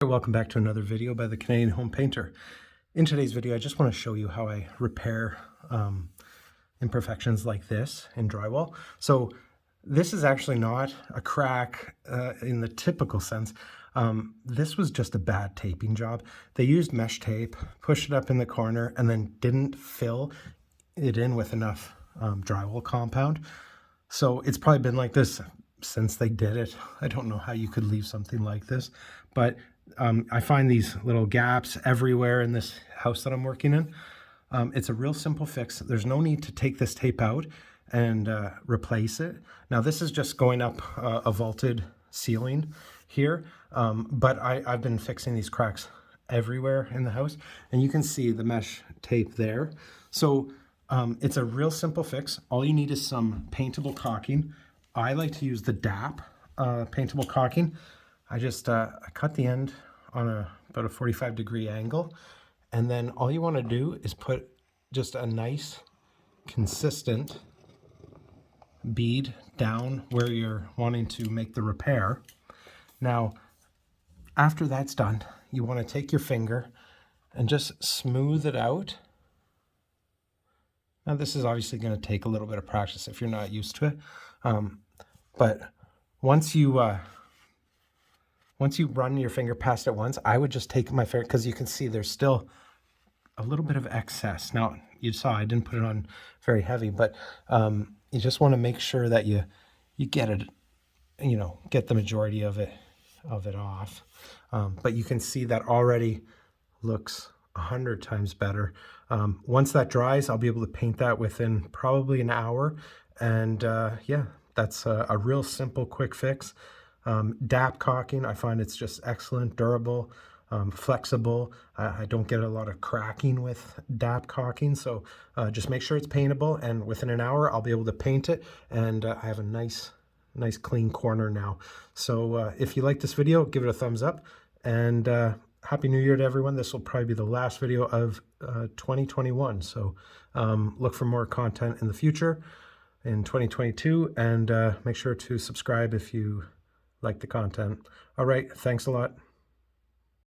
Welcome back to another video by the Canadian Home Painter. In today's video, I just want to show you how I repair imperfections like this in drywall. So this is actually not a crack in the typical sense. This was just a bad taping job. They used mesh tape, pushed it up in the corner, and then didn't fill it in with enough drywall compound. So it's probably been like this since they did it. I don't know how you could leave something like this, but I find these little gaps everywhere in this house that I'm working in. It's a real simple fix. There's no need to take this tape out and replace it. Now this is just going up a vaulted ceiling here, but I've been fixing these cracks everywhere in the house, and you can see the mesh tape there. So it's a real simple fix. All you need is some paintable caulking. I like to use the DAP paintable caulking. I just I cut the end on about a 45-degree angle, and then all you want to do is put just a nice consistent bead down where you're wanting to make the repair. Now after that's done, you want to take your finger and just smooth it out. Now this is obviously going to take a little bit of practice if you're not used to it, but once you run your finger past it once, I would just take my finger, because you can see there's still a little bit of excess. Now, you saw I didn't put it on very heavy, but you just want to make sure that you get it, get the majority of it off. But you can see that already looks 100 times better. Once that dries, I'll be able to paint that within probably an hour. And yeah, that's a real simple, quick fix. DAP caulking, I find it's just excellent, durable, flexible. I don't get a lot of cracking with DAP caulking, so just make sure it's paintable, and within an hour I'll be able to paint it, and I have a nice clean corner now. So if you like this video, give it a thumbs up, and Happy New Year to everyone. This will probably be the last video of 2021, so look for more content in the future in 2022, and make sure to subscribe if you like the content. All right, thanks a lot.